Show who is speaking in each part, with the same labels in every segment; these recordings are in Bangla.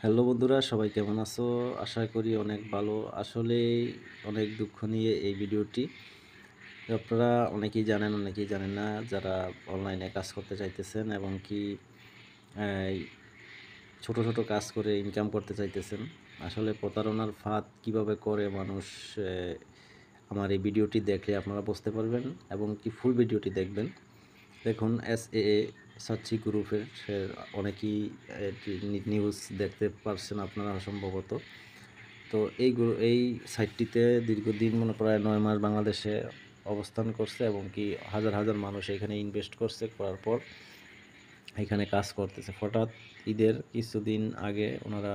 Speaker 1: হ্যালো বন্ধুরা, সবাই কেমন আছো? আশা করি অনেক ভালো। আসলেই অনেক দুঃখ নিয়ে এই ভিডিওটি। আপনারা অনেকেই জানেন, অনেকেই জানেন না, যারা অনলাইনে কাজ করতে চাইতেছেন এবং কি এই ছোট ছোট কাজ করে ইনকাম করতে চাইতেছেন। আসলে প্রতারণার ফাঁদ কিভাবে করে মানুষ, আমার এই ভিডিওটি দেখলে আপনারা বুঝতে পারবেন এবং কি ফুল ভিডিওটি দেখবেন। দেখুন, SAA সাচ্চি গ্রুপের অনেকেই নিউজ দেখতে পারছেন আপনারা সম্ভবত। তো এই সাইটটিতে দীর্ঘদিন, মনে প্রায় 9 মাস বাংলাদেশে অবস্থান করছে এবং কি হাজার হাজার মানুষ এখানে ইনভেস্ট করছে, করার পর এখানে কাজ করতেছে। হঠাৎ ঈদের কিছুদিন আগে ওনারা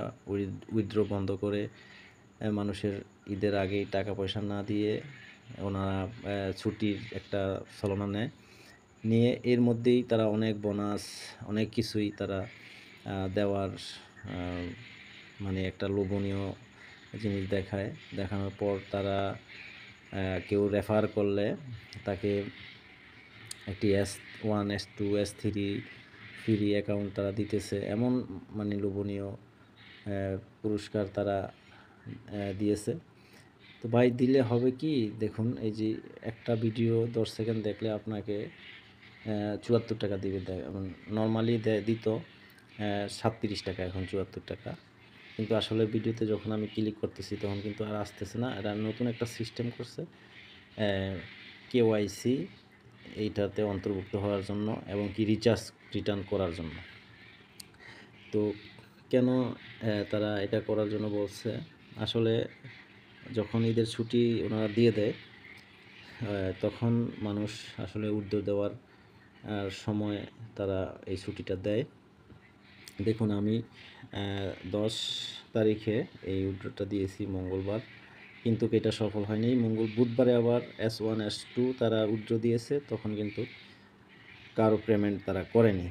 Speaker 1: উইথড্র বন্ধ করে, মানুষের ঈদের আগেই টাকা পয়সা না দিয়ে ওনারা ছুটির একটা ছলনা নেয়, নিয়ে এর মধ্যেই তারা অনেক বোনাস, অনেক কিছুই তারা দেওয়ার মানে একটা লোভনীয় জিনিস দেখায়। দেখানোর পর তারা কেউ রেফার করলে তাকে একটি S1 S2 S3 free account তারা দিতেছে, এমন মানে লোভনীয় পুরস্কার তারা দিয়েছে। তো ভাই, দিলে হবে কি, দেখুন এই যে একটা ভিডিও 10 সেকেন্ড দেখলে আপনাকে 74 টাকা দিবে। নর্মালি দিত 37 টাকা, এখন 74 টাকা। কিন্তু আসলে ভিডিওতে যখন আমি ক্লিক করতেছি তখন কিন্তু আর আসতেছে না। এরা নতুন একটা সিস্টেম করছে, KYC এইটাতে অন্তর্ভুক্ত হওয়ার জন্য এবং কি রিচার্জ রিটার্ন করার জন্য। তো কেন তারা এটা করার জন্য বলছে? আসলে যখন ঈদের ছুটি ওনারা দিয়ে দেয়, তখন মানুষ আসলে উদ্যোগ দেওয়ার সময় তারা এই ছুটিটা দেয়। দেখুন, আমি 10 তারিখে এই উইথড্রটা দিয়েছি মঙ্গলবার, কিন্তু এটা সফল হয়নি। বুধবারে আবার S1 S2 তারা উইথড্র দিয়েছে, তখন কিন্তু কারো পেমেন্ট তারা করেনি।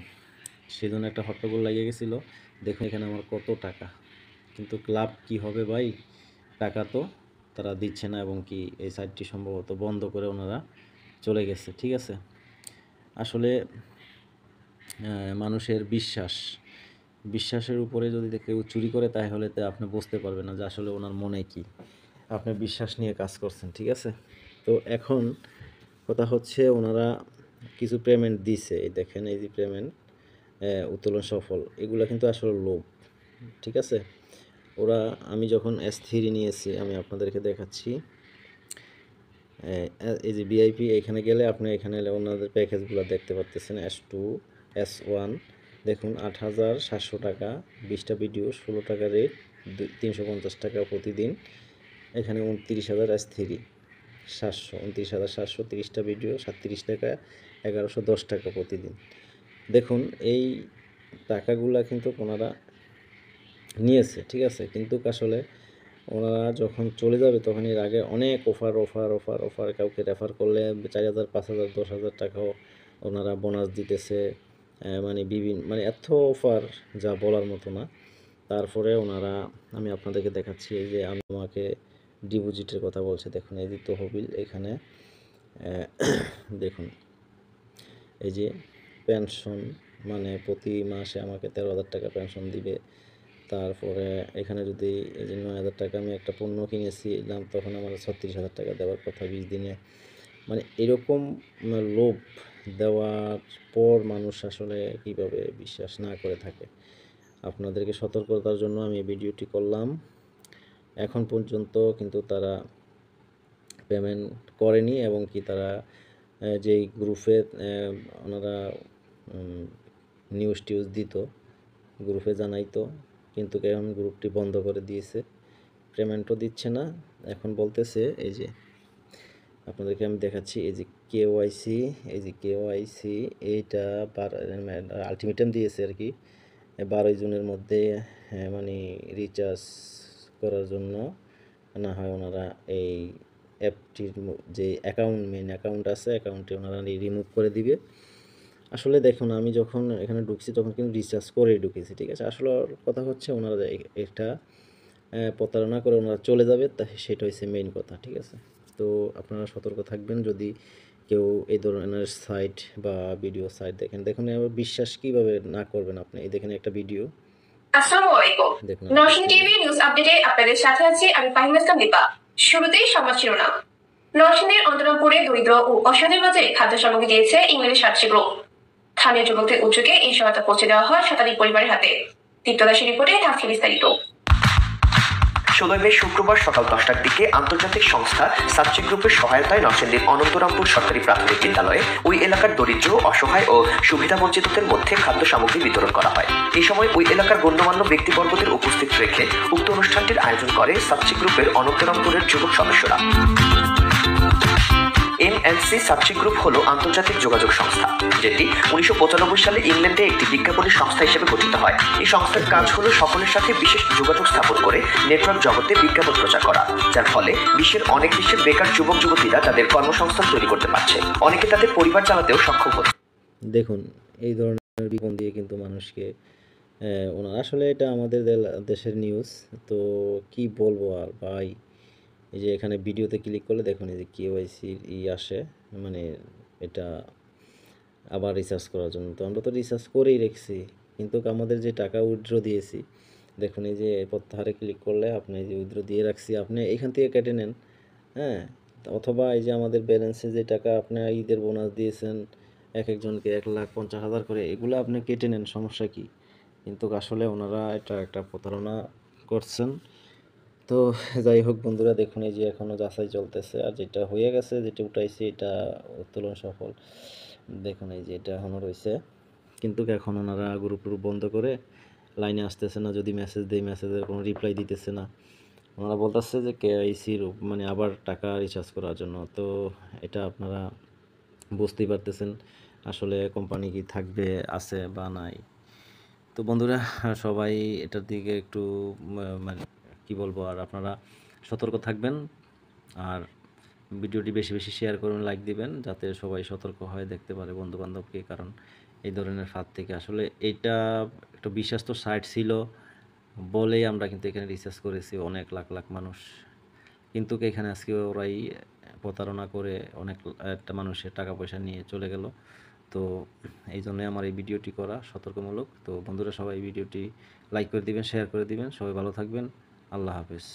Speaker 1: সেজন্য একটা হট্টগোল লাগিয়ে গেছিলো। দেখুন এখানে আমার কত টাকা, কিন্তু লাভ কি হবে ভাই? টাকা তো তারা দিচ্ছে না এবং কি এই সাইটটি সম্ভবত বন্ধ করে ওনারা চলে গেছে। ঠিক আছে, আসলে মানুষের বিশ্বাসের উপরে যদি কেউ চুরি করে, তাহলে তো আপনি বুঝতে পারবেন না যে আসলে ওনার মনে কি। আপনি বিশ্বাস নিয়ে কাজ করছেন, ঠিক আছে? তো এখন কথা হচ্ছে, ওনারা কিছু পেমেন্ট দিছে, এই দেখেন, এই যে পেমেন্ট উত্তোলন সফল, এগুলা কিন্তু আসলে লোভ। ঠিক আছে, আমি যখন S3 নিয়েছি, আমি আপনাদেরকে দেখাচ্ছি। এই যে VIP, এখানে গেলে আপনি এখানে ওনাদের প্যাকেজগুলো দেখতে পারতেছেন। S2 S1 দেখুন, 8,700 টাকা, 20টা ভিডিও, 16 টাকা রেট, 350 টাকা প্রতিদিন। এখানে 29,000 S3 700, 29,700, 30টা ভিডিও, 37 টাকা, 1,110 টাকা প্রতিদিন। দেখুন এই টাকাগুলা কিন্তু ওনারা নিয়েছে, ঠিক আছে, কিন্তু আসলে ওনারা যখন চলে যাবে তখন এর আগে অনেক অফার অফার অফার অফার, কাউকে রেফার করলে 4,000 5,000 10,000 টাকাও ওনারা বোনাস দিতেছে। মানে মানে এত অফার যা বলার মতো না। তারপরে ওনারা, আমি আপনাদেরকে দেখাচ্ছি, এই যে আমাকে ডিপোজিটের কথা বলছে। দেখুন এই যে তহবিল, এখানে দেখুন এই যে পেনশন, মানে প্রতি মাসে আমাকে 13,000 টাকা পেনশন দিবে। তারপরে এখানে যদি এই যে 9,000 টাকা আমি একটা পণ্য কিনেছিলাম, তখন আমার 36,000 টাকা দেওয়ার কথা 20 দিনে। মানে এরকম লোভ দেওয়ার পর মানুষ আসলে কীভাবে বিশ্বাস না করে থাকে। আপনাদেরকে সতর্কতার জন্য আমি ভিডিওটি করলাম। এখন পর্যন্ত কিন্তু তারা পেমেন্ট করেনি এবং কি তারা যেই গ্রুপে ওনারা নিউজ টিউজ দিত, গ্রুপে জানাইতো, কিন্তু এখন গ্রুপটি বন্ধ করে দিয়েছে, পেমেন্টও দিচ্ছে না। এখন বলতেছে, এই যে আপনাদেরকে আমি দেখাচ্ছি, এই যে KYC, এই যে KYC এইটা আলটিমেটাম দিয়েছে আর কি, 12 জুনের মধ্যে মানে রিচার্জ করার জন্য, না হয় ওনারা এই অ্যাপটির যে মেন অ্যাকাউন্ট আছে, অ্যাকাউন্টে ওনারা রিমুভ করে দিবে। আসলে দেখুন, আমি যখন এখানে ঢুকছি তখন কিন্তু রিচার্জ করেই ঢুকেছি, ঠিক আছে। আসলে কথা হচ্ছে, ওনারা এটা প্রতারণা করে ওনারা চলে যাবে, সেটা হচ্ছে মেইন কথা, ঠিক আছে। তো আপনারা সতর্ক থাকবেন যদি কেউ এই ধরনের সাইট বা ভিডিও সাইট দেখেন। দেখুন, বিশ্বাস কীভাবে না করবেন আপনি? এই দেখেন একটা ভিডিও,
Speaker 2: আসসালামু আলাইকুম।
Speaker 1: দেখুন
Speaker 2: নরসিংদী টিভি নিউজ আপডেটে আপনাদের সাথে আছি আমি ফাহিম ইসলাম দীপা। শুরুতেই সংবাদ শিরোনাম। নরসিংদীর অন্তরামপুরে দরিদ্র ও অসহায়দের মাঝে খাদ্য সামগ্রী দিয়েছে ইংরেজি সার্চি গ্রুপ। স্থানীয় যুবকদের উদ্যোগে এই সহায়তা পৌঁছে দেওয়া হয় শতাধিক পরিবারের হাতে। দীপ্তদাসী রিপোর্টে থাকছে বিস্তারিত।
Speaker 3: ১৬ মে শুক্রবার সকাল ১০টার দিকে আন্তর্জাতিক সংস্থা সাচ্চি গ্রুপের সহায়তায় নরসিংদীর অনন্তরামপুর সরকারি প্রাথমিক বিদ্যালয়ে ওই এলাকার দরিদ্র, অসহায় ও সুবিধাবঞ্চিতদের মধ্যে খাদ্য সামগ্রী বিতরণ করা হয়। এই সময় ওই এলাকার গণ্যমান্য ব্যক্তিবর্গদের উপস্থিত রেখে উক্ত অনুষ্ঠানটির আয়োজন করে সাচ্চি গ্রুপের অনন্তরামপুরের যুবক সদস্যরা। এমএনসি সাচ্চি গ্রুপ হলো আন্তর্জাতিক যোগাযোগ সংস্থা, যেটি ১৯৯৫ সালে ইংল্যান্ডে একটি বিজ্ঞাপনী সংস্থা হিসেবে গঠিত হয়। এই সংস্থার কাজ হলো সকলের সাথে বিশেষ যোগাযোগ স্থাপন করে নেটওয়ার্ক জগতে বিজ্ঞাপন প্রচার করা, যার ফলে বিশ্বের অনেক দেশের বেকার যুবক যুবতীরা তাদের কর্মসংস্থান তৈরি করতে পারছে, অনেকে তাদের পরিবার চালাতেও সক্ষম হচ্ছে।
Speaker 1: দেখুন এই ধরনের বিজ্ঞাপন দিয়ে কিন্তু মানুষকে ওনার আসলে এটা আমাদের দেশের নিউজ। তো কি বলবো আর ভাই, এই যে এখানে ভিডিওতে ক্লিক করলে দেখুন এই যে কেওয়াইসির আসে, মানে এটা আবার রিসার্চ করার জন্য। তো আমরা তো রিসার্চ করেই রেখেছি, কিন্তু আমাদের যে টাকা উইথড্র দিয়েছি দেখুন এই যে প্রত্যাহারে ক্লিক করলে আপনি যে উইথড্র দিয়ে রাখছি আপনি এখান থেকে কেটে নেন, হ্যাঁ। অথবা এই যে আমাদের ব্যালেন্সে যে টাকা আপনি ঈদের বোনাস দিয়েছেন এক একজনকে ১,৫০,০০০ করে, এগুলো আপনি কেটে নেন, সমস্যা কী? কিন্তু আসলে ওনারা এটা একটা প্রতারণা করছেন। তো যাই হোক বন্ধুরা, দেখুন এই যে এখনও যাচাই চলতেছে, আর যেটা হয়ে গেছে যেটা উঠাইছি এটা উত্তোলন সফল। দেখুন এই যে এটা এখনও রয়েছে, কিন্তু এখন ওনারা গ্রুপ বন্ধ করে লাইনে আসতেছে না। যদি মেসেজ দেই মেসেজের কোনো রিপ্লাই দিতেছে না। ওনারা বলতেছে যে কেওয়াইসির মানে আবার টাকা রিচার্জ করার জন্য। তো এটা আপনারা বুঝতেই পারতেছেন আসলে কোম্পানি কি থাকবে, আছে বা নাই। তো বন্ধুরা সবাই এটার দিকে একটু মানে কী বলবো, আর আপনারা সতর্ক থাকবেন, আর ভিডিওটি বেশি বেশি শেয়ার করুন, লাইক দিবেন, যাতে সবাই সতর্ক হয়ে দেখতে পারে বন্ধুবান্ধবকে। কারণ এই ধরনের ফাঁদ থেকে আসলে এইটা একটা বিশ্বস্ত সাইট ছিল বলেই আমরা কিন্তু এখানে রিসার্চ করেছি, অনেক লাখ লাখ মানুষ। কিন্তু এখানে আজকে ওরাই প্রতারণা করে অনেক একটা মানুষের টাকা পয়সা নিয়ে চলে গেল। তো এই জন্যই আমার এই ভিডিওটি করা সতর্কমূলক। তো বন্ধুরা সবাই ভিডিওটি লাইক করে দিবেন, শেয়ার করে দিবেন। সবাই ভালো থাকবেন। আল্লাহ হাফেজ।